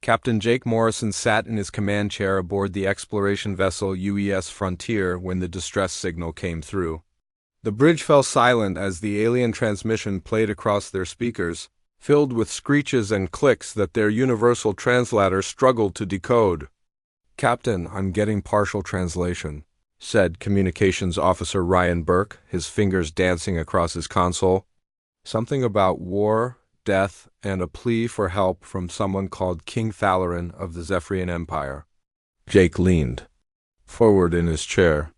Captain Jake Morrison sat in his command chair aboard the exploration vessel UES Frontier when the distress signal came through. The bridge fell silent as the alien transmission played across their speakers, filled with screeches and clicks that their universal translator struggled to decode. "Captain, I'm getting partial translation," said Communications Officer Ryan Burke, his fingers dancing across his console. "Something about war, death, and a plea for help from someone called King Thalarin of the Zephyrian Empire." Jake leaned forward in his chair.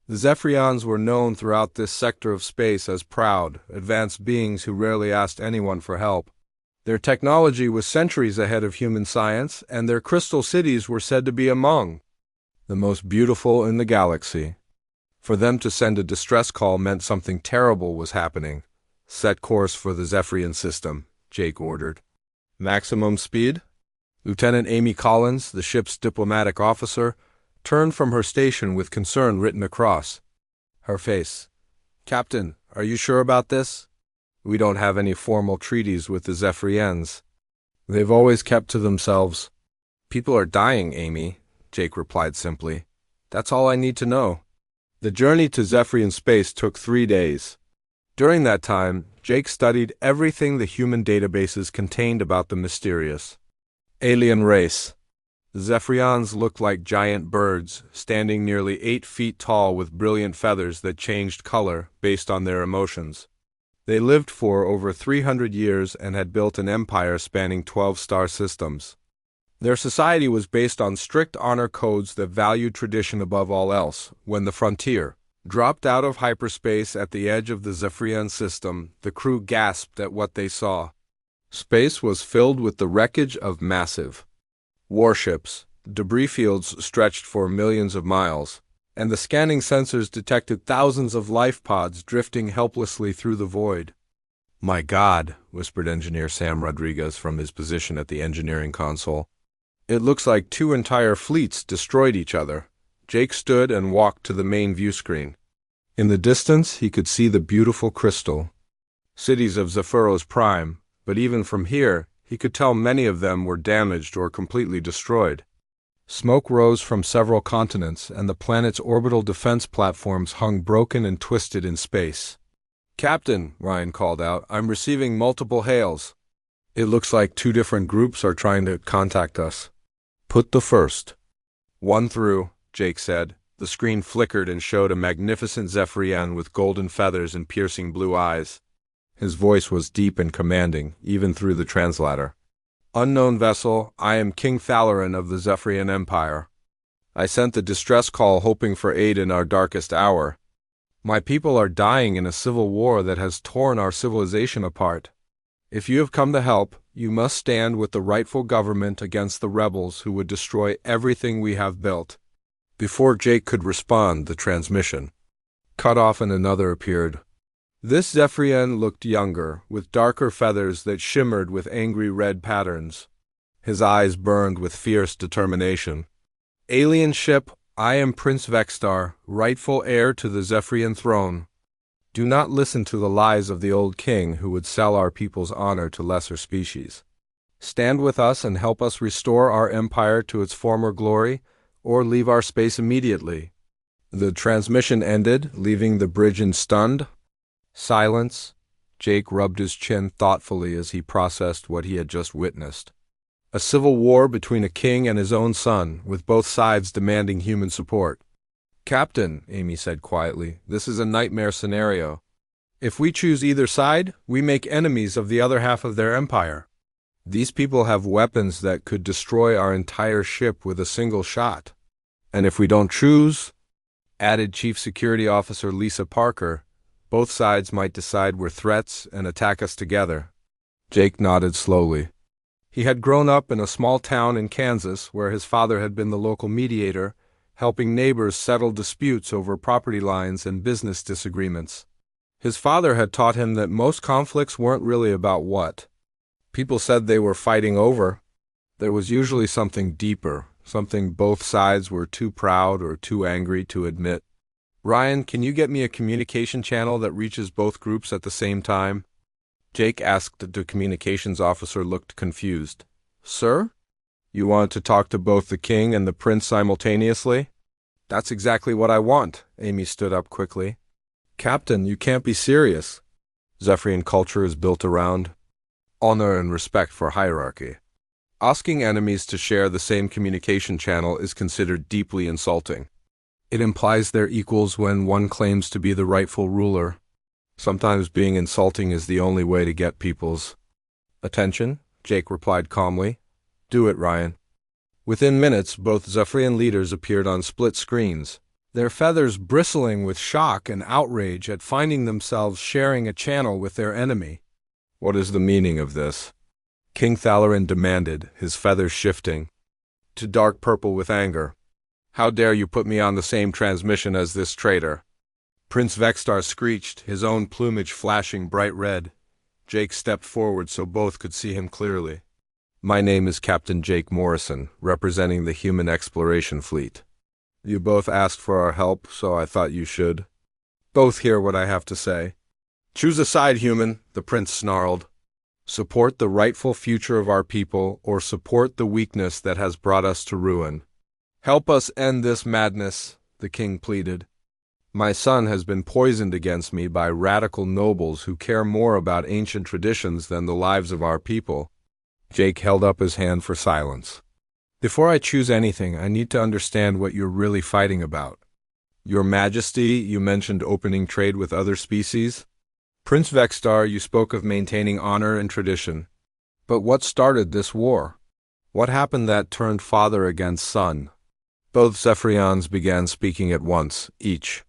The Zephyrians were known throughout this sector of space as proud, advanced beings who rarely asked anyone for help. Their technology was centuries ahead of human science, and their crystal cities were said to be among the most beautiful in the galaxy. For them to send a distress call meant something terrible was happening. "Set course for the Zephyrian system," Jake ordered. "Maximum speed?" Lieutenant Amy Collins, the ship's diplomatic officer, turned from her station with concern written across her face. "Captain, are you sure about this? We don't have any formal treaties with the Zephyrians. They've always kept to themselves." "People are dying, Amy," Jake replied simply. "That's all I need to know." The journey to Zephyrian space took 3 days. During that time, Jake studied everything the human databases contained about the mysterious alien race. The Zephyrians looked like giant birds, standing nearly 8 feet tall with brilliant feathers that changed color based on their emotions. They lived for over 300 years and had built an empire spanning 12 star systems. Their society was based on strict honor codes that valued tradition above all else. When the Frontier dropped out of hyperspace at the edge of the Zephyrian system, the crew gasped at what they saw. Space was filled with the wreckage of massive warships. Debris fields stretched for millions of miles, and the scanning sensors detected thousands of life pods drifting helplessly through the void. "My God," whispered engineer Sam Rodriguez from his position at the engineering console. "It looks like 2 entire fleets destroyed each other." Jake stood and walked to the main view screen. In the distance, he could see the beautiful crystal cities of Zephyros Prime, but even from here, he could tell many of them were damaged or completely destroyed. Smoke rose from several continents, and the planet's orbital defense platforms hung broken and twisted in space. "Captain," Ryan called out, "I'm receiving multiple hails. It looks like 2 different groups are trying to contact us." "Put the first one through," Jake said. The screen flickered and showed a magnificent Zephyrian with golden feathers and piercing blue eyes. His voice was deep and commanding, even through the translator. "Unknown vessel, I am King Thalarin of the Zephyrian Empire. I sent the distress call hoping for aid in our darkest hour. My people are dying in a civil war that has torn our civilization apart. If you have come to help, you must stand with the rightful government against the rebels who would destroy everything we have built." Before Jake could respond, the transmission cut off and another appeared. This Zephyrian looked younger, with darker feathers that shimmered with angry red patterns. His eyes burned with fierce determination. "Alien ship, I am Prince Vextar, rightful heir to the Zephyrian throne. Do not listen to the lies of the old king who would sell our people's honor to lesser species. Stand with us and help us restore our empire to its former glory, or leave our space immediately." The transmission ended, leaving the bridge in stunned silence. Jake rubbed his chin thoughtfully as he processed what he had just witnessed. A civil war between a king and his own son, with both sides demanding human support. "Captain," Amy said quietly, "this is a nightmare scenario. If we choose either side, we make enemies of the other half of their empire. These people have weapons that could destroy our entire ship with a single shot. And if we don't choose," added Chief Security Officer Lisa Parker, "both sides might decide we're threats and attack us together." Jake nodded slowly. He had grown up in a small town in Kansas where his father had been the local mediator, helping neighbors settle disputes over property lines and business disagreements. His father had taught him that most conflicts weren't really about what people said they were fighting over. There was usually something deeper, something both sides were too proud or too angry to admit. "Ryan, can you get me a communication channel that reaches both groups at the same time?" Jake asked. The communications officer looked confused. "Sir?" You want to talk to both the king and the prince simultaneously? That's exactly what I want. Amy stood up quickly. Captain, you can't be serious. Zephyrian culture is built around honor and respect for hierarchy. Asking enemies to share the same communication channel is considered deeply insulting. It implies they're equals when one claims to be the rightful ruler. Sometimes being insulting is the only way to get people's attention, Jake replied calmly. Do it, Ryan. Within minutes, both Zephyrian leaders appeared on split screens, their feathers bristling with shock and outrage at finding themselves sharing a channel with their enemy. What is the meaning of this? King Thalarin demanded, his feathers shifting to dark purple with anger. How dare you put me on the same transmission as this traitor? Prince Vextar screeched, his own plumage flashing bright red. Jake stepped forward so both could see him clearly. My name is Captain Jake Morrison, representing the Human Exploration Fleet. You both asked for our help, so I thought you should both hear what I have to say. Choose a side, human, the prince snarled. Support the rightful future of our people, or support the weakness that has brought us to ruin. Help us end this madness, the king pleaded. My son has been poisoned against me by radical nobles who care more about ancient traditions than the lives of our people. Jake held up his hand for silence. Before I choose anything, I need to understand what you're really fighting about. Your Majesty, you mentioned opening trade with other species. Prince Vextar, you spoke of maintaining honor and tradition. But what started this war? What happened that turned father against son? Both Zephyrians began speaking at once, each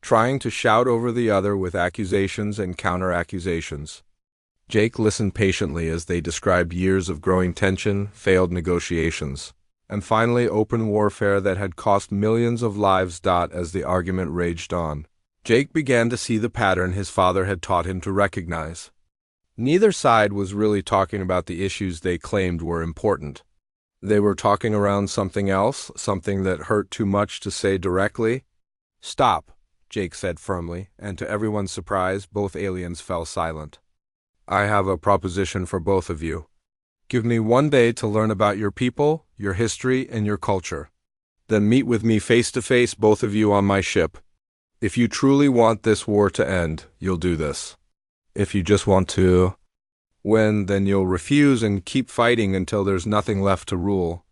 trying to shout over the other with accusations and counter-accusations. Jake listened patiently as they described years of growing tension, failed negotiations, and finally open warfare that had cost millions of lives. As the argument raged on, Jake began to see the pattern his father had taught him to recognize. Neither side was really talking about the issues they claimed were important. They were talking around something else, something that hurt too much to say directly. Stop, Jake said firmly, and to everyone's surprise, both aliens fell silent. I have a proposition for both of you. Give me 1 day to learn about your people, your history, and your culture. Then meet with me face to face, both of you on my ship. If you truly want this war to end, you'll do this. If you just want to win, then you'll refuse and keep fighting until there's nothing left to rule.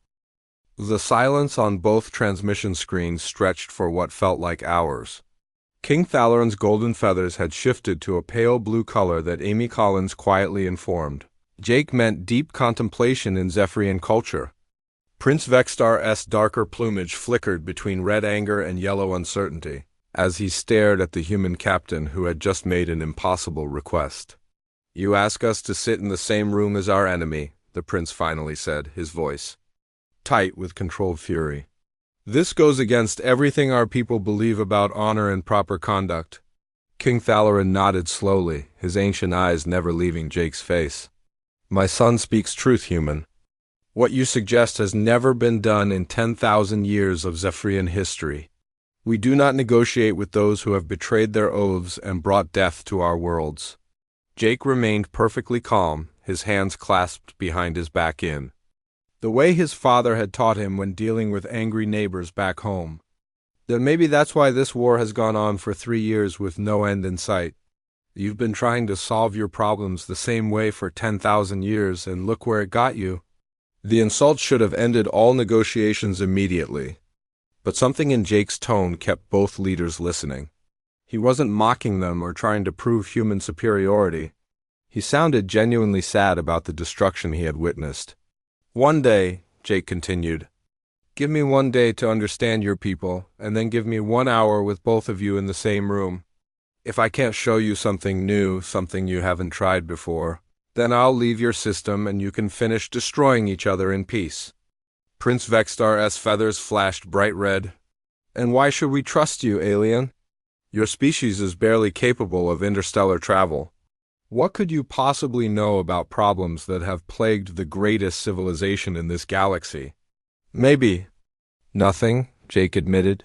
The silence on both transmission screens stretched for what felt like hours. King Thalarin's golden feathers had shifted to a pale blue color that Amy Collins quietly informed. Jake meant deep contemplation in Zephyrian culture. Prince Vextar's darker plumage flickered between red anger and yellow uncertainty, as he stared at the human captain who had just made an impossible request. You ask us to sit in the same room as our enemy, the prince finally said, his voice tight with controlled fury. This goes against everything our people believe about honor and proper conduct. King Thalarin nodded slowly, his ancient eyes never leaving Jake's face. My son speaks truth, human. What you suggest has never been done in 10,000 years of Zephyrian history. We do not negotiate with those who have betrayed their oaths and brought death to our worlds. Jake remained perfectly calm, his hands clasped behind his back the way his father had taught him when dealing with angry neighbors back home. Then maybe that's why this war has gone on for 3 years with no end in sight. You've been trying to solve your problems the same way for 10,000 years, and look where it got you. The insult should have ended all negotiations immediately. But something in Jake's tone kept both leaders listening. He wasn't mocking them or trying to prove human superiority. He sounded genuinely sad about the destruction he had witnessed. 1 day, Jake continued. Give me 1 day to understand your people, and then give me 1 hour with both of you in the same room. If I can't show you something new, something you haven't tried before, then I'll leave your system and you can finish destroying each other in peace. Prince Vextar's feathers flashed bright red. And why should we trust you, alien? Your species is barely capable of interstellar travel. What could you possibly know about problems that have plagued the greatest civilization in this galaxy? Maybe nothing, Jake admitted.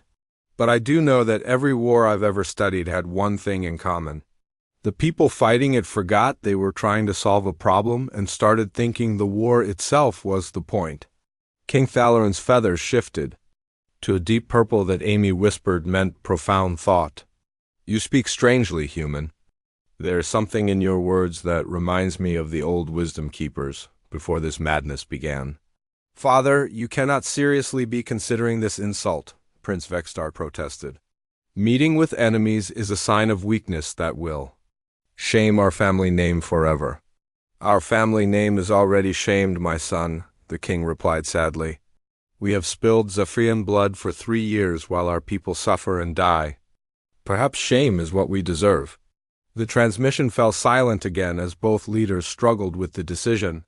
But I do know that every war I've ever studied had one thing in common. The people fighting it forgot they were trying to solve a problem and started thinking the war itself was the point. King Thalarin's feathers shifted to a deep purple that Amy whispered meant profound thought. You speak strangely, human. There is something in your words that reminds me of the old wisdom keepers before this madness began. Father, you cannot seriously be considering this insult, Prince Vextar protested. Meeting with enemies is a sign of weakness that will shame our family name forever. Our family name is already shamed, my son, the king replied sadly. We have spilled Zephyrian blood for 3 years while our people suffer and die. Perhaps shame is what we deserve. The transmission fell silent again as both leaders struggled with the decision.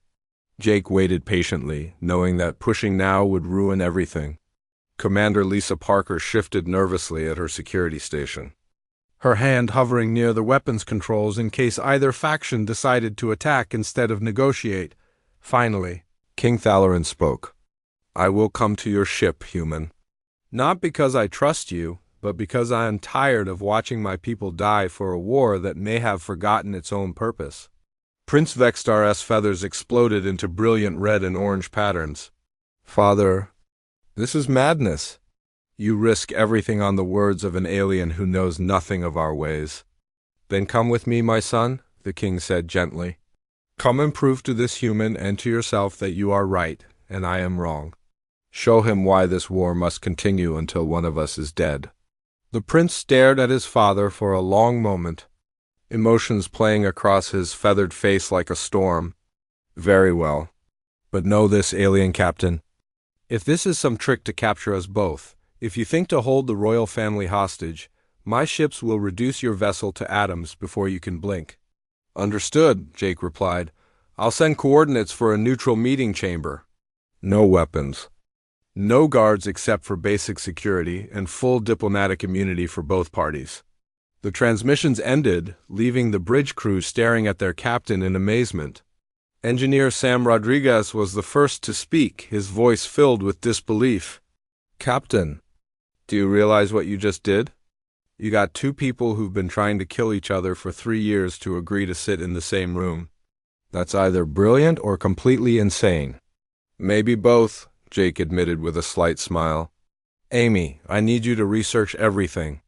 Jake waited patiently, knowing that pushing now would ruin everything. Commander Lisa Parker shifted nervously at her security station, her hand hovering near the weapons controls in case either faction decided to attack instead of negotiate. Finally, King Thalarin spoke. I will come to your ship, human. Not because I trust you, but because I am tired of watching my people die for a war that may have forgotten its own purpose. Prince Vextar's feathers exploded into brilliant red and orange patterns. Father, this is madness. You risk everything on the words of an alien who knows nothing of our ways. Then come with me, my son, the king said gently. Come and prove to this human and to yourself that you are right and I am wrong. Show him why this war must continue until one of us is dead. The prince stared at his father for a long moment, emotions playing across his feathered face like a storm. Very well. But know this, alien captain. If this is some trick to capture us both, if you think to hold the royal family hostage, my ships will reduce your vessel to atoms before you can blink. Understood, Jake replied. I'll send coordinates for a neutral meeting chamber. No weapons. No guards except for basic security and full diplomatic immunity for both parties. The transmissions ended, leaving the bridge crew staring at their captain in amazement. Engineer Sam Rodriguez was the first to speak, his voice filled with disbelief. Captain, do you realize what you just did? You got 2 people who've been trying to kill each other for 3 years to agree to sit in the same room. That's either brilliant or completely insane. Maybe both, Jake admitted with a slight smile. Amy, I need you to research everything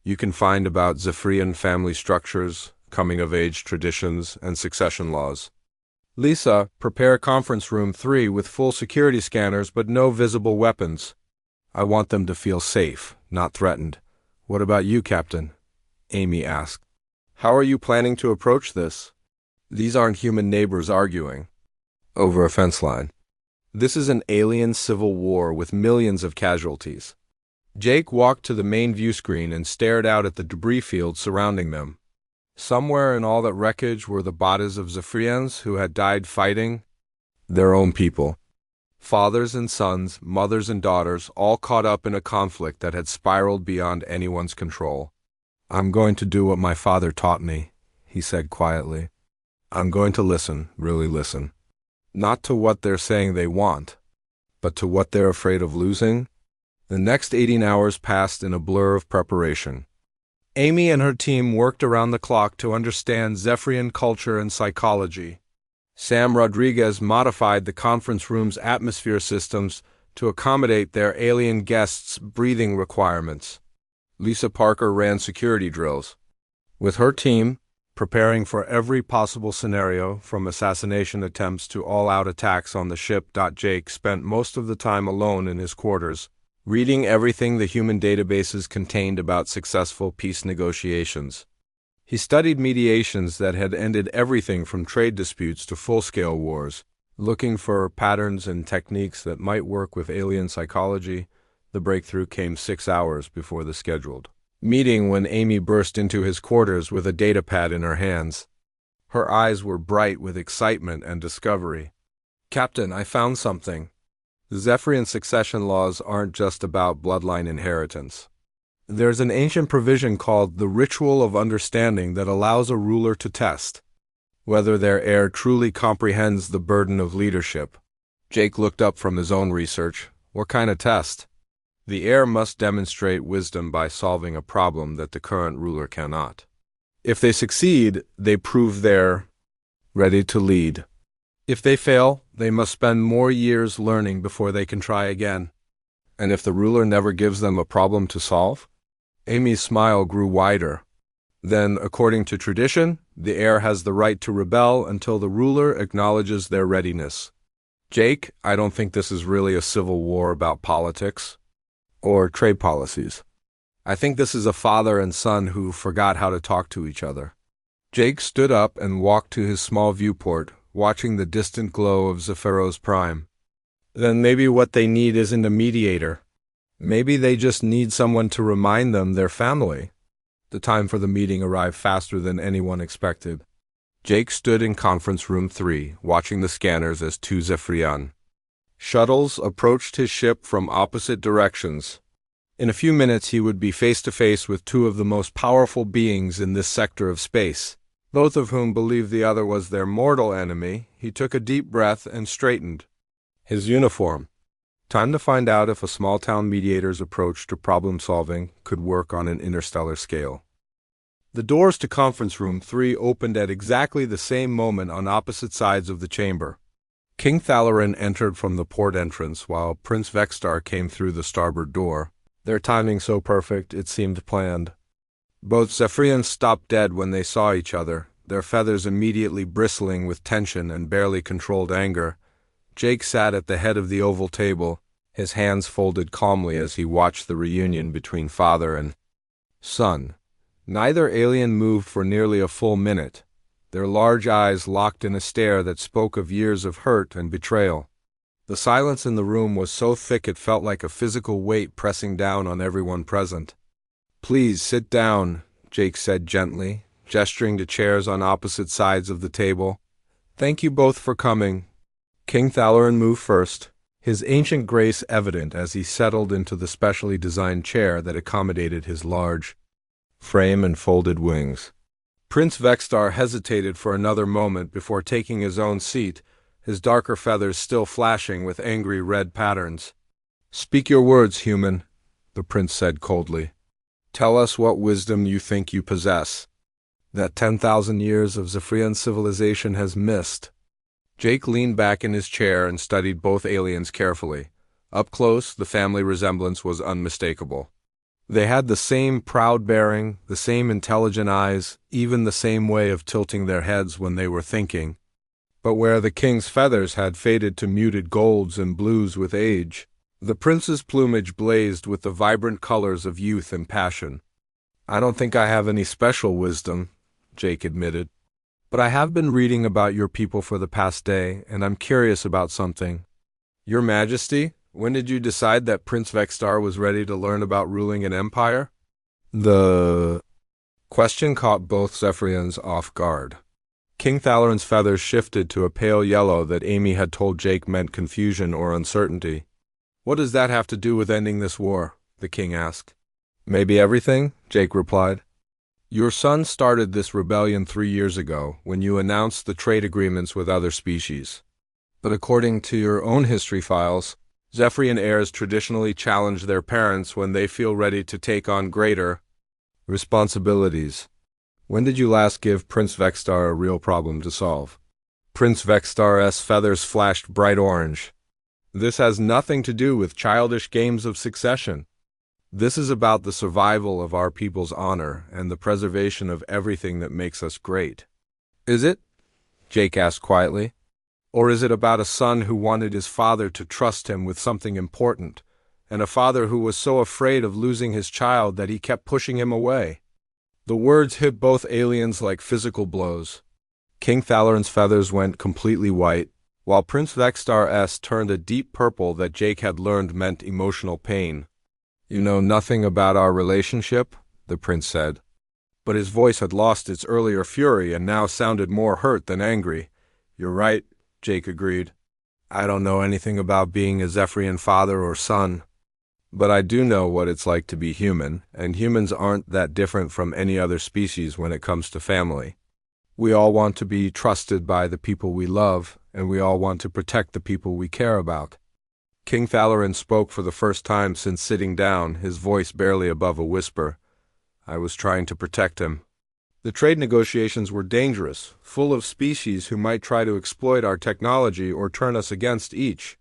you can find about Zephyrian family structures, coming-of-age traditions, and succession laws. Lisa, prepare conference room 3 with full security scanners but no visible weapons. I want them to feel safe, not threatened. What about you, Captain? Amy asked. How are you planning to approach this? These aren't human neighbors arguing over a fence line. This is an alien civil war with millions of casualties. Jake walked to the main view screen and stared out at the debris field surrounding them. Somewhere in all that wreckage were the bodies of Zephyrians who had died fighting their own people. Fathers and sons, mothers and daughters, all caught up in a conflict that had spiraled beyond anyone's control. I'm going to do what my father taught me, he said quietly. I'm going to listen, really listen. Not to what they're saying they want, but to what they're afraid of losing. The next 18 hours passed in a blur of preparation. Amy and her team worked around the clock to understand Zephyrian culture and psychology. Sam Rodriguez modified the conference room's atmosphere systems to accommodate their alien guests' breathing requirements. Lisa Parker ran security drills. With her team, preparing for every possible scenario, from assassination attempts to all-out attacks on the ship. Jake spent most of the time alone in his quarters, reading everything the human databases contained about successful peace negotiations. He studied mediations that had ended everything from trade disputes to full-scale wars, looking for patterns and techniques that might work with alien psychology. The breakthrough came 6 hours before the scheduled meeting when Amy burst into his quarters with a datapad in her hands. Her eyes were bright with excitement and discovery. Captain, I found something. The Zephyrian succession laws aren't just about bloodline inheritance. There's an ancient provision called the Ritual of Understanding that allows a ruler to test whether their heir truly comprehends the burden of leadership. Jake looked up from his own research. What kind of test? The heir must demonstrate wisdom by solving a problem that the current ruler cannot. If they succeed, they prove they're ready to lead. If they fail, they must spend more years learning before they can try again. And if the ruler never gives them a problem to solve? Amy's smile grew wider. Then, according to tradition, the heir has the right to rebel until the ruler acknowledges their readiness. Jake, I don't think this is really a civil war about politics or trade policies. I think this is a father and son who forgot how to talk to each other. Jake stood up and walked to his small viewport, watching the distant glow of Zephyros Prime. Then maybe what they need isn't a mediator. Maybe they just need someone to remind them they're family. The time for the meeting arrived faster than anyone expected. Jake stood in conference room 3, watching the scanners as two Zephyrian shuttles approached his ship from opposite directions. In a few minutes he would be face to face with two of the most powerful beings in this sector of space. Both of whom believed the other was their mortal enemy. He took a deep breath and straightened his uniform. Time to find out if a small-town mediator's approach to problem-solving could work on an interstellar scale. The doors to Conference Room 3 opened at exactly the same moment on opposite sides of the chamber. King Thalarin entered from the port entrance, while Prince Vextar came through the starboard door, their timing so perfect it seemed planned. Both Zephyrians stopped dead when they saw each other, their feathers immediately bristling with tension and barely controlled anger. Jake sat at the head of the oval table, his hands folded calmly as he watched the reunion between father and son. Neither alien moved for nearly a full minute, their large eyes locked in a stare that spoke of years of hurt and betrayal. The silence in the room was so thick it felt like a physical weight pressing down on everyone present. "Please sit down," Jake said gently, gesturing to chairs on opposite sides of the table. "Thank you both for coming." King Thalarin moved first, his ancient grace evident as he settled into the specially designed chair that accommodated his large frame and folded wings. Prince Vextar hesitated for another moment before taking his own seat, his darker feathers still flashing with angry red patterns. "Speak your words, human," the prince said coldly. "Tell us what wisdom you think you possess, that 10,000 years of Zephyrian civilization has missed." Jake leaned back in his chair and studied both aliens carefully. Up close, the family resemblance was unmistakable. They had the same proud bearing, the same intelligent eyes, even the same way of tilting their heads when they were thinking. But where the king's feathers had faded to muted golds and blues with age, the prince's plumage blazed with the vibrant colors of youth and passion. "I don't think I have any special wisdom," Jake admitted. "But I have been reading about your people for the past day, and I'm curious about something." "Your Majesty, when did you decide that Prince Vextar was ready to learn about ruling an empire?" The question caught both Zephyrians off guard. King Thalarin's feathers shifted to a pale yellow that Amy had told Jake meant confusion or uncertainty. "What does that have to do with ending this war?" the king asked. "Maybe everything," Jake replied. "Your son started this rebellion 3 years ago, when you announced the trade agreements with other species. But according to your own history files, Zephyrian heirs traditionally challenge their parents when they feel ready to take on greater responsibilities. When did you last give Prince Vextar a real problem to solve?" Prince Vextar's feathers flashed bright orange. "This has nothing to do with childish games of succession. This is about the survival of our people's honor and the preservation of everything that makes us great." "Is it?" Jake asked quietly. "Or is it about a son who wanted his father to trust him with something important, and a father who was so afraid of losing his child that he kept pushing him away?" The words hit both aliens like physical blows. King Thalarin's feathers went completely white, while Prince Vextar's turned a deep purple that Jake had learned meant emotional pain. "You know nothing about our relationship?" the prince said. But his voice had lost its earlier fury and now sounded more hurt than angry. "You're right," Jake agreed. "I don't know anything about being a Zephyrian father or son. But I do know what it's like to be human, and humans aren't that different from any other species when it comes to family. We all want to be trusted by the people we love, and we all want to protect the people we care about." King Thalarin spoke for the first time since sitting down, his voice barely above a whisper. "I was trying to protect him." The trade negotiations were dangerous, full of species who might try to exploit our technology or turn us against each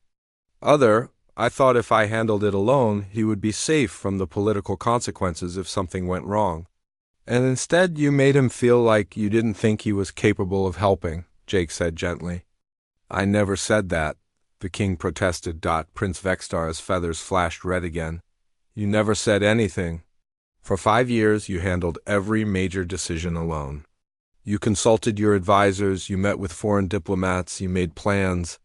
other. I thought if I handled it alone, he would be safe from the political consequences if something went wrong. And instead you made him feel like you didn't think he was capable of helping, Jake said gently. I never said that, the king protested. Prince Vextar's feathers flashed red again. You never said anything. For 5 years you handled every major decision alone. You consulted your advisors, you met with foreign diplomats, you made plans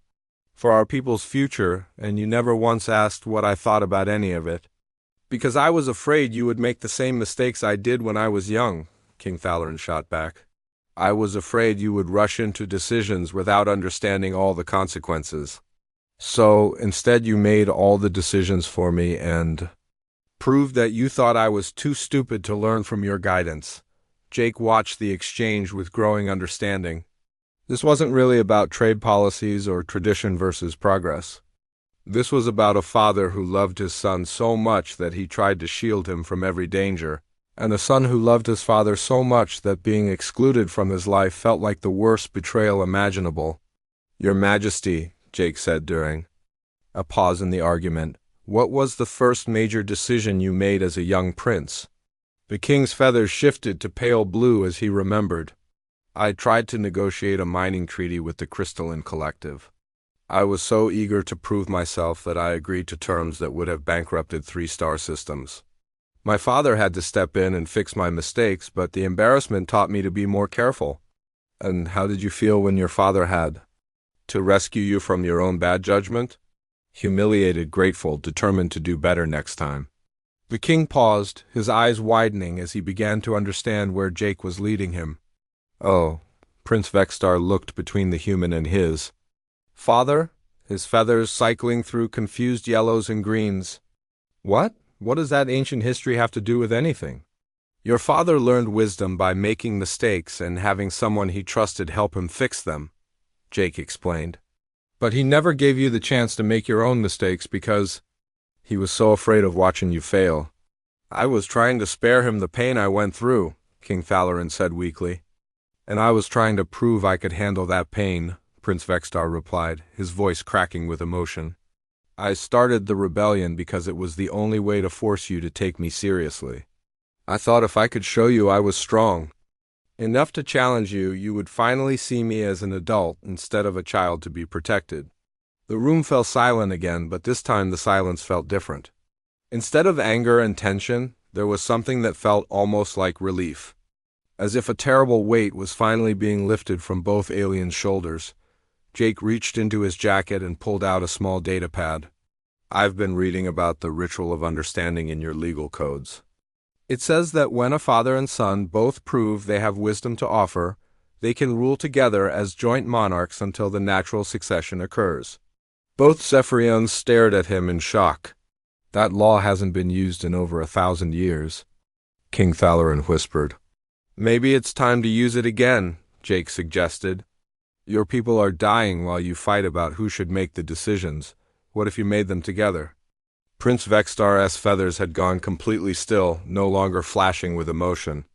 for our people's future, and you never once asked what I thought about any of it. Because I was afraid you would make the same mistakes I did when I was young, King Thalarin shot back. I was afraid you would rush into decisions without understanding all the consequences. So, instead you made all the decisions for me and proved that you thought I was too stupid to learn from your guidance. Jake watched the exchange with growing understanding. This wasn't really about trade policies or tradition versus progress. This was about a father who loved his son so much that he tried to shield him from every danger, and a son who loved his father so much that being excluded from his life felt like the worst betrayal imaginable. Your Majesty, Jake said during a pause in the argument, what was the first major decision you made as a young prince? The king's feathers shifted to pale blue as he remembered. I tried to negotiate a mining treaty with the Crystalline Collective. I was so eager to prove myself that I agreed to terms that would have bankrupted 3-star systems. My father had to step in and fix my mistakes, but the embarrassment taught me to be more careful. And how did you feel when your father had to rescue you from your own bad judgment? Humiliated, grateful, determined to do better next time. The king paused, his eyes widening as he began to understand where Jake was leading him. Oh, Prince Vextar looked between the human and his father, his feathers cycling through confused yellows and greens. What? What does that ancient history have to do with anything? Your father learned wisdom by making mistakes and having someone he trusted help him fix them, Jake explained. But he never gave you the chance to make your own mistakes because he was so afraid of watching you fail. I was trying to spare him the pain I went through, King Thalarin said weakly. And I was trying to prove I could handle that pain, Prince Vextar replied, his voice cracking with emotion. I started the rebellion because it was the only way to force you to take me seriously. I thought if I could show you I was strong enough to challenge you, you would finally see me as an adult instead of a child to be protected. The room fell silent again, but this time the silence felt different. Instead of anger and tension, there was something that felt almost like relief. As if a terrible weight was finally being lifted from both aliens' shoulders. Jake reached into his jacket and pulled out a small data pad. I've been reading about the ritual of understanding in your legal codes. It says that when a father and son both prove they have wisdom to offer, they can rule together as joint monarchs until the natural succession occurs. Both Zephyrians stared at him in shock. That law hasn't been used in over 1,000 years, King Thalarin whispered. Maybe it's time to use it again, Jake suggested. Your people are dying while you fight about who should make the decisions. What if you made them together? Prince Vextar's feathers had gone completely still, no longer flashing with emotion.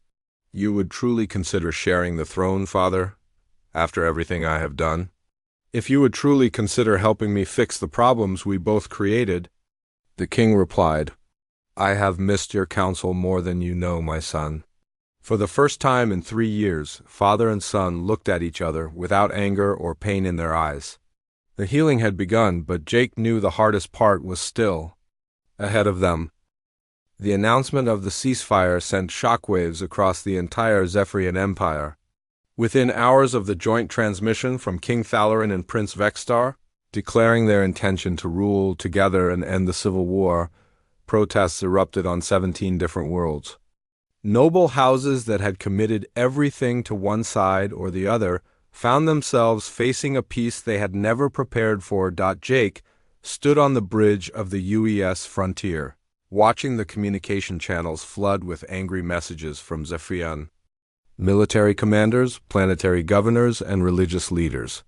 You would truly consider sharing the throne, father, after everything I have done? If you would truly consider helping me fix the problems we both created, the king replied, I have missed your counsel more than you know, my son. For the first time in 3 years, father and son looked at each other without anger or pain in their eyes. The healing had begun, but Jake knew the hardest part was still ahead of them. The announcement of the ceasefire sent shockwaves across the entire Zephyrian Empire. Within hours of the joint transmission from King Thalarin and Prince Vextar, declaring their intention to rule together and end the civil war, protests erupted on 17 different worlds. Noble houses that had committed everything to one side or the other found themselves facing a peace they had never prepared for. Jake stood on the bridge of the UES frontier, watching the communication channels flood with angry messages from Zephyrian military commanders, planetary governors, and religious leaders.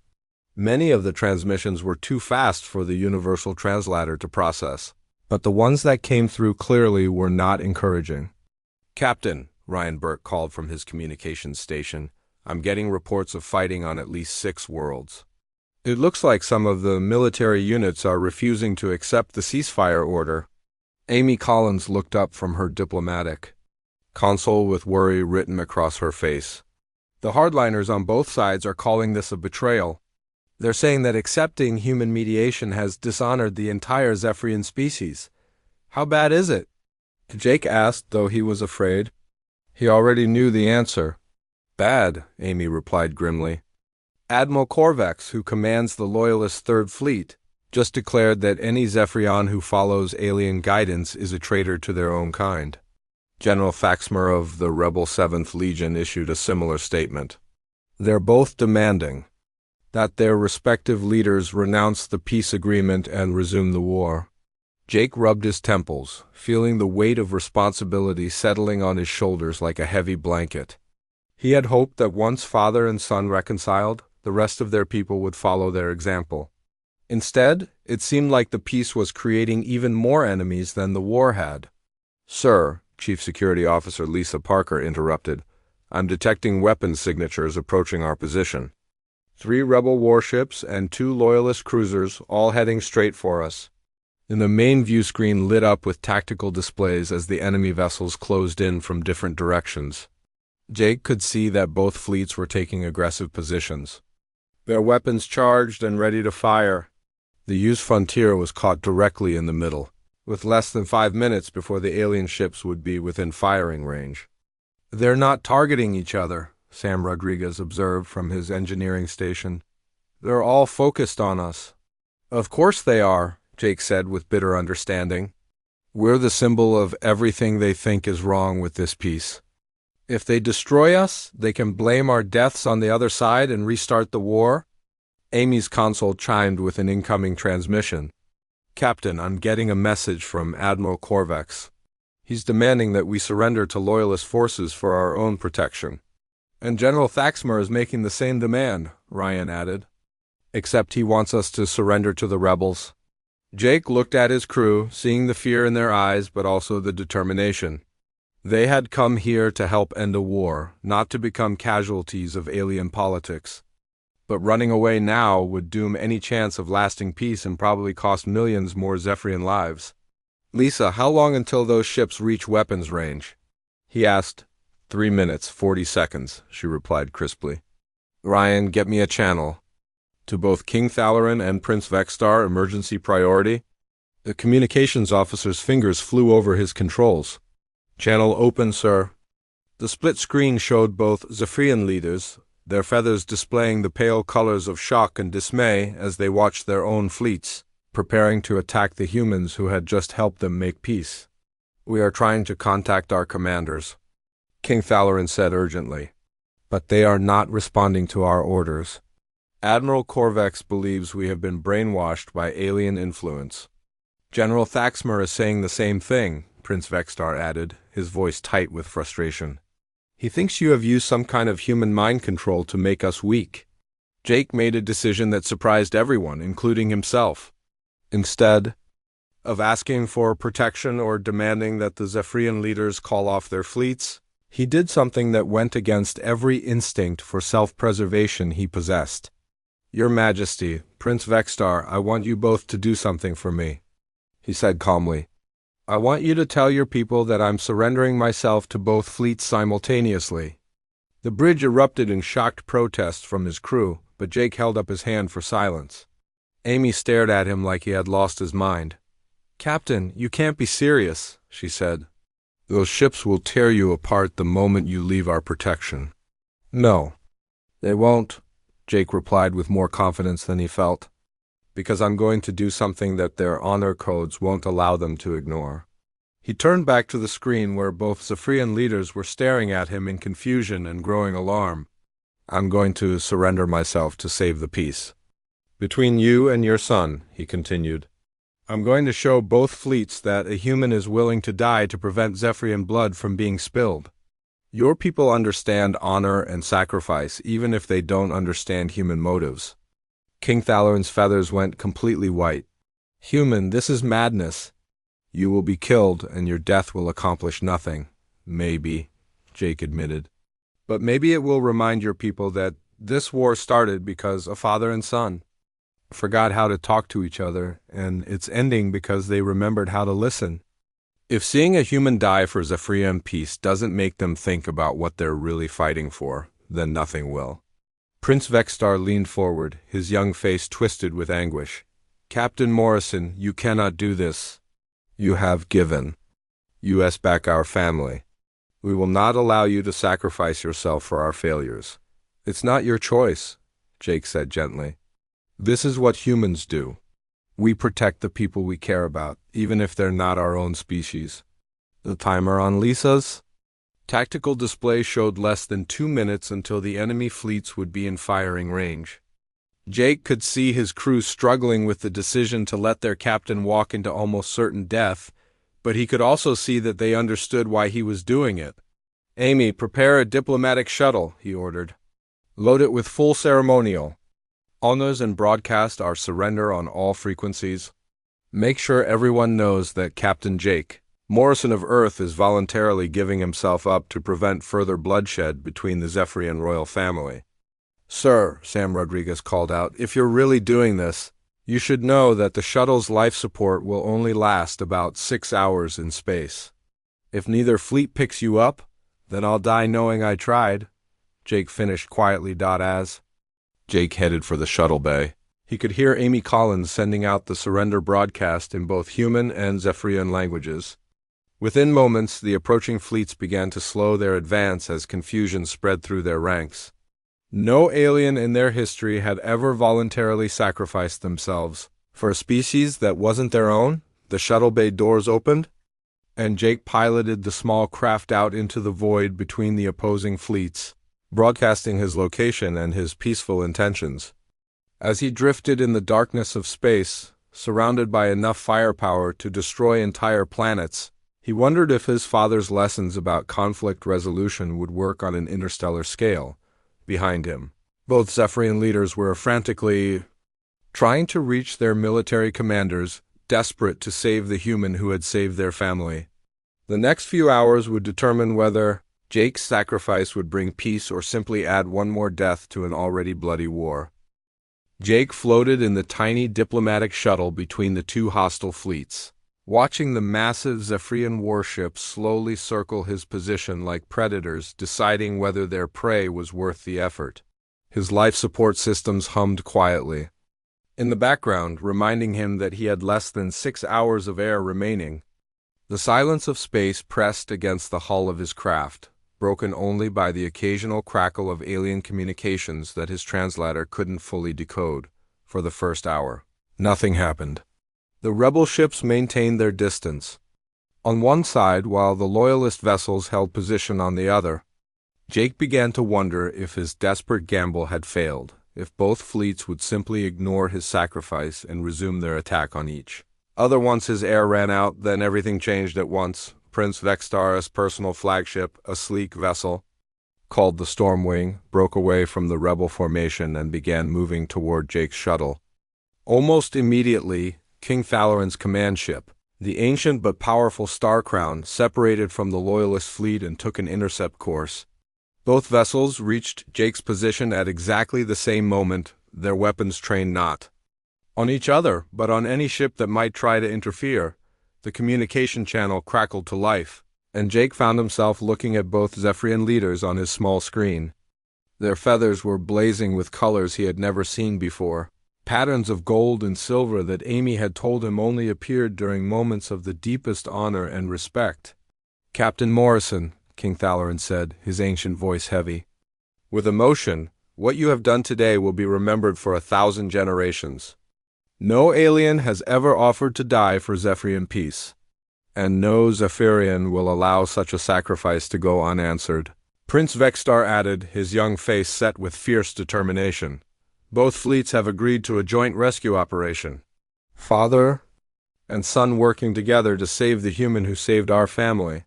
Many of the transmissions were too fast for the universal translator to process, but the ones that came through clearly were not encouraging. Captain, Ryan Burke called from his communications station. "I'm getting reports of fighting on at least 6 worlds. It looks like some of the military units are refusing to accept the ceasefire order." Amy Collins looked up from her diplomatic console with worry written across her face. "The hardliners on both sides are calling this a betrayal. They're saying that accepting human mediation has dishonored the entire Zephyrian species. How bad is it?" Jake asked, though he was afraid. He already knew the answer. "Bad," Amy replied grimly. "Admiral Corvex, who commands the Loyalist Third Fleet, just declared that any Zephyrian who follows alien guidance is a traitor to their own kind. General Faxmer of the Rebel 7th Legion issued a similar statement. They're both demanding that their respective leaders renounce the peace agreement and resume the war." Jake rubbed his temples, feeling the weight of responsibility settling on his shoulders like a heavy blanket. He had hoped that once father and son reconciled, the rest of their people would follow their example. Instead, it seemed like the peace was creating even more enemies than the war had. "Sir," Chief Security Officer Lisa Parker interrupted, "I'm detecting weapons signatures approaching our position. 3 rebel warships and 2 loyalist cruisers, all heading straight for us." And the main view screen lit up with tactical displays as the enemy vessels closed in from different directions. Jake could see that both fleets were taking aggressive positions, their weapons charged and ready to fire. The used Frontier was caught directly in the middle, with less than 5 minutes before the alien ships would be within firing range. "They're not targeting each other," Sam Rodriguez observed from his engineering station. "They're all focused on us." "Of course they are," Jake said with bitter understanding. "We're the symbol of everything they think is wrong with this peace. If they destroy us, they can blame our deaths on the other side and restart the war." Amy's console chimed with an incoming transmission. "Captain, I'm getting a message from Admiral Corvex. He's demanding that we surrender to Loyalist forces for our own protection." "And General Faxmer is making the same demand," Ryan added. "Except he wants us to surrender to the rebels." Jake looked at his crew, seeing the fear in their eyes but also the determination. They had come here to help end a war, not to become casualties of alien politics. But running away now would doom any chance of lasting peace and probably cost millions more Zephyrian lives. "Lisa, how long until those ships reach weapons range?" he asked. 3 minutes, 40 seconds, she replied crisply. "Ryan, get me a channel. To both King Thalarin and Prince Vexstar, emergency priority." The communications officer's fingers flew over his controls. "Channel open, sir." The split screen showed both Zephyrian leaders, their feathers displaying the pale colors of shock and dismay as they watched their own fleets, preparing to attack the humans who had just helped them make peace. "We are trying to contact our commanders," King Thalarin said urgently. "But they are not responding to our orders. Admiral Corvex believes we have been brainwashed by alien influence." "General Faxmer is saying the same thing," Prince Vexstar added, his voice tight with frustration. "He thinks you have used some kind of human mind control to make us weak." Jake made a decision that surprised everyone, including himself. Instead of asking for protection or demanding that the Zephyrian leaders call off their fleets, he did something that went against every instinct for self-preservation he possessed. "Your Majesty, Prince Vexstar, I want you both to do something for me," he said calmly. "I want you to tell your people that I'm surrendering myself to both fleets simultaneously." The bridge erupted in shocked protest from his crew, but Jake held up his hand for silence. Amy stared at him like he had lost his mind. "Captain, you can't be serious," she said. "Those ships will tear you apart the moment you leave our protection." "No, they won't," Jake replied with more confidence than he felt, "because I'm going to do something that their honor codes won't allow them to ignore." He turned back to the screen where both Zephyrian leaders were staring at him in confusion and growing alarm. "I'm going to surrender myself to save the peace. Between you and your son," he continued. "I'm going to show both fleets that a human is willing to die to prevent Zephyrian blood from being spilled. Your people understand honor and sacrifice, even if they don't understand human motives." King Thalarin's feathers went completely white. "Human, this is madness. You will be killed, and your death will accomplish nothing. Maybe," Jake admitted. "But maybe it will remind your people that this war started because a father and son forgot how to talk to each other, and it's ending because they remembered how to listen." If seeing a human die for Zephyrian peace doesn't make them think about what they're really fighting for, then nothing will. Prince Vexstar leaned forward, his young face twisted with anguish. "Captain Morrison, you cannot do this. You have given us back our family. We will not allow you to sacrifice yourself for our failures." "It's not your choice," Jake said gently. "This is what humans do. We protect the people we care about, even if they're not our own species." The timer on Lisa's tactical display showed less than 2 minutes until the enemy fleets would be in firing range. Jake could see his crew struggling with the decision to let their captain walk into almost certain death, but he could also see that they understood why he was doing it. "Amy, prepare a diplomatic shuttle," he ordered. "Load it with full ceremonial honors and broadcast our surrender on all frequencies. Make sure everyone knows that Captain Jake Morrison of Earth is voluntarily giving himself up to prevent further bloodshed between the Zephyrian royal family." "Sir," Sam Rodriguez called out, "if you're really doing this, you should know that the shuttle's life support will only last about 6 hours in space. If neither fleet picks you up, then I'll die knowing I tried," Jake finished quietly. As Jake headed for the shuttle bay, he could hear Amy Collins sending out the surrender broadcast in both human and Zephyrian languages. Within moments, the approaching fleets began to slow their advance as confusion spread through their ranks. No alien in their history had ever voluntarily sacrificed themselves for a species that wasn't their own. The shuttle bay doors opened, and Jake piloted the small craft out into the void between the opposing fleets, broadcasting his location and his peaceful intentions. As he drifted in the darkness of space, surrounded by enough firepower to destroy entire planets, he wondered if his father's lessons about conflict resolution would work on an interstellar scale. Behind him, both Zephyrian leaders were frantically trying to reach their military commanders, desperate to save the human who had saved their family. The next few hours would determine whether Jake's sacrifice would bring peace or simply add one more death to an already bloody war. Jake floated in the tiny diplomatic shuttle between the two hostile fleets, watching the massive Zephyrian warships slowly circle his position like predators, deciding whether their prey was worth the effort. His life support systems hummed quietly in the background, reminding him that he had less than 6 hours of air remaining. The silence of space pressed against the hull of his craft, broken only by the occasional crackle of alien communications that his translator couldn't fully decode. For the first hour, nothing happened. The rebel ships maintained their distance on one side while the loyalist vessels held position on the other. Jake began to wonder if his desperate gamble had failed, if both fleets would simply ignore his sacrifice and resume their attack on each other once his air ran out. Then everything changed at once. Prince Vexstar's personal flagship, a sleek vessel called the Stormwing, broke away from the rebel formation and began moving toward Jake's shuttle. Almost immediately, King Thalarin's command ship, the ancient but powerful Starcrown, separated from the Loyalist fleet and took an intercept course. Both vessels reached Jake's position at exactly the same moment, their weapons trained not on each other, but on any ship that might try to interfere. The communication channel crackled to life, and Jake found himself looking at both Zephyrian leaders on his small screen. Their feathers were blazing with colors he had never seen before, patterns of gold and silver that Amy had told him only appeared during moments of the deepest honor and respect. "Captain Morrison," King Thalarin said, his ancient voice heavy with emotion, "what you have done today will be remembered for 1,000 generations. No alien has ever offered to die for Zephyrian peace, and no Zephyrian will allow such a sacrifice to go unanswered." Prince Vexstar added, his young face set with fierce determination. "Both fleets have agreed to a joint rescue operation. Father and son working together to save the human who saved our family."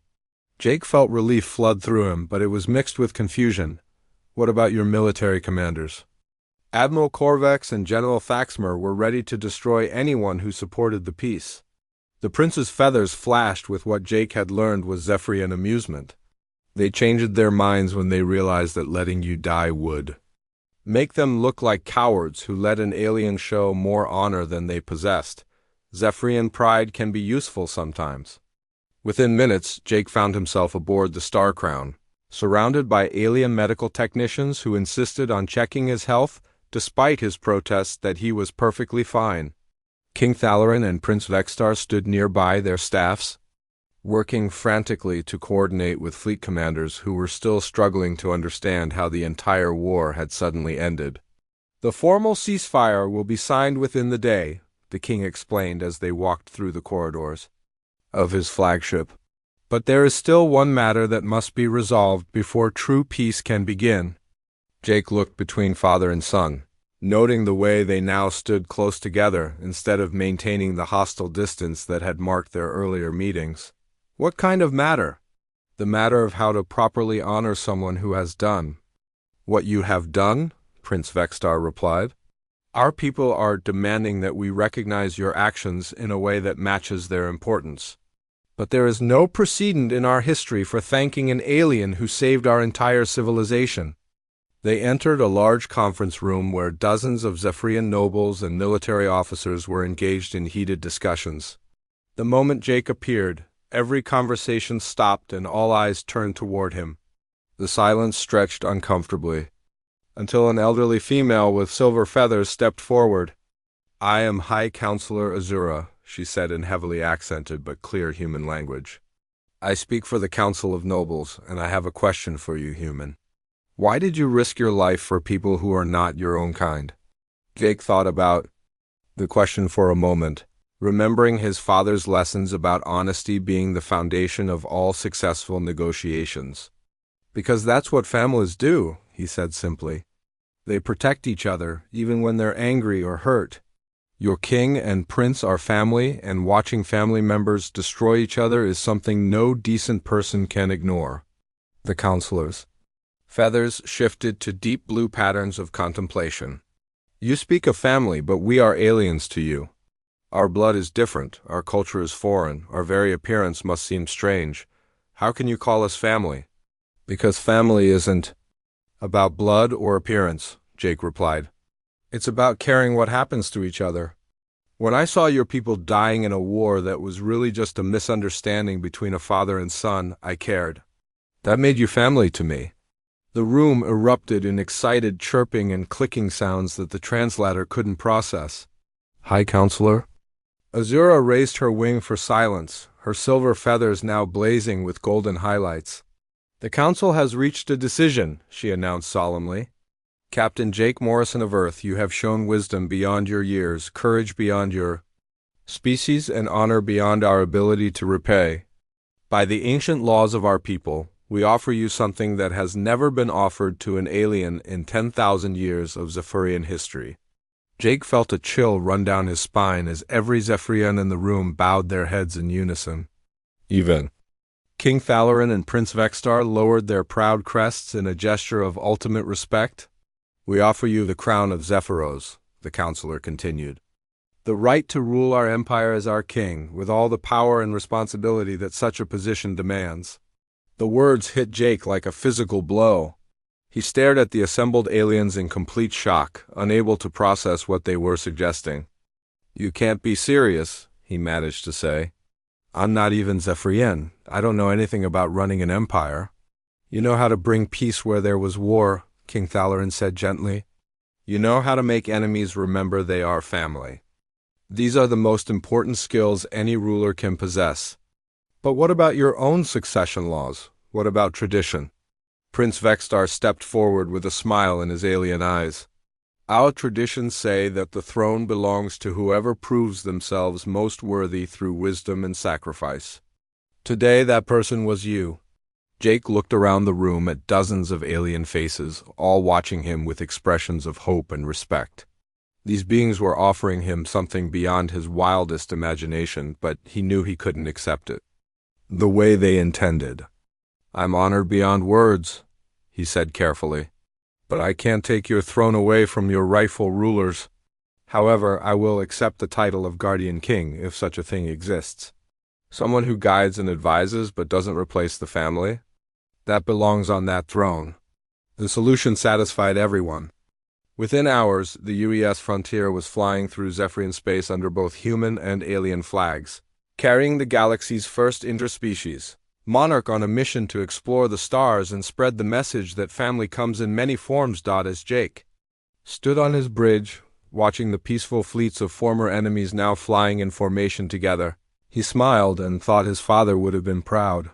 Jake felt relief flood through him, but it was mixed with confusion. "What about your military commanders?" Admiral Corvex and General Thaxmer were ready to destroy anyone who supported the peace. The prince's feathers flashed with what Jake had learned was Zephyrian amusement. They changed their minds when they realized that letting you die would make them look like cowards who let an alien show more honor than they possessed. Zephyrian pride can be useful sometimes. Within minutes, Jake found himself aboard the Star Crown, surrounded by alien medical technicians who insisted on checking his health despite his protests that he was perfectly fine. King Thalarin and Prince Vextar stood nearby, their staffs working frantically to coordinate with fleet commanders who were still struggling to understand how the entire war had suddenly ended. "The formal ceasefire will be signed within the day," the king explained as they walked through the corridors of his flagship. "But there is still one matter that must be resolved before true peace can begin." Jake looked between father and son, noting the way they now stood close together instead of maintaining the hostile distance that had marked their earlier meetings. "What kind of matter?" "The matter of how to properly honor someone who has done what you have done," Prince Vextar replied. "Our people are demanding that we recognize your actions in a way that matches their importance. But there is no precedent in our history for thanking an alien who saved our entire civilization." They entered a large conference room where dozens of Zephyrian nobles and military officers were engaged in heated discussions. The moment Jake appeared, every conversation stopped and all eyes turned toward him. The silence stretched uncomfortably, until an elderly female with silver feathers stepped forward. "I am High Counselor Azura," she said in heavily accented but clear human language. "I speak for the Council of Nobles, and I have a question for you, human. Why did you risk your life for people who are not your own kind?" Jake thought about the question for a moment, remembering his father's lessons about honesty being the foundation of all successful negotiations. "Because that's what families do," he said simply. "They protect each other, even when they're angry or hurt. Your king and prince are family, and watching family members destroy each other is something no decent person can ignore." The counselor's feathers shifted to deep blue patterns of contemplation. "You speak of family, but we are aliens to you. Our blood is different, our culture is foreign, our very appearance must seem strange. How can you call us family?" "Because family isn't about blood or appearance," Jake replied. "It's about caring what happens to each other. When I saw your people dying in a war that was really just a misunderstanding between a father and son, I cared. That made you family to me." The room erupted in excited chirping and clicking sounds that the translator couldn't process. "High Counselor?" Azura raised her wing for silence, her silver feathers now blazing with golden highlights. "The Council has reached a decision," she announced solemnly. "Captain Jake Morrison of Earth, you have shown wisdom beyond your years, courage beyond your species, and honor beyond our ability to repay. By the ancient laws of our people, we offer you something that has never been offered to an alien in 10,000 years of Zephyrian history." Jake felt a chill run down his spine as every Zephyrian in the room bowed their heads in unison. Even King Thalarin and Prince Vextar lowered their proud crests in a gesture of ultimate respect. "We offer you the crown of Zephyros," the counselor continued. "The right to rule our empire as our king, with all the power and responsibility that such a position demands." The words hit Jake like a physical blow. He stared at the assembled aliens in complete shock, unable to process what they were suggesting. "You can't be serious," he managed to say. "I'm not even Zephyrian. I don't know anything about running an empire." "You know how to bring peace where there was war," King Thalarin said gently. "You know how to make enemies remember they are family. These are the most important skills any ruler can possess. But what about your own succession laws? What about tradition?" Prince Vextar stepped forward with a smile in his alien eyes. "Our traditions say that the throne belongs to whoever proves themselves most worthy through wisdom and sacrifice. Today that person was you." Jake looked around the room at dozens of alien faces, all watching him with expressions of hope and respect. These beings were offering him something beyond his wildest imagination, but he knew he couldn't accept it the way they intended. "I'm honored beyond words," he said carefully. "But I can't take your throne away from your rightful rulers. However, I will accept the title of Guardian King, if such a thing exists. Someone who guides and advises but doesn't replace the family." that belongs on that throne. The solution satisfied everyone. Within hours, the UES Frontier was flying through Zephyrian space under both human and alien flags, carrying the galaxy's first interspecies monarch on a mission to explore the stars and spread the message that family comes in many forms. As Jake stood on his bridge, watching the peaceful fleets of former enemies now flying in formation together, he smiled and thought his father would have been proud.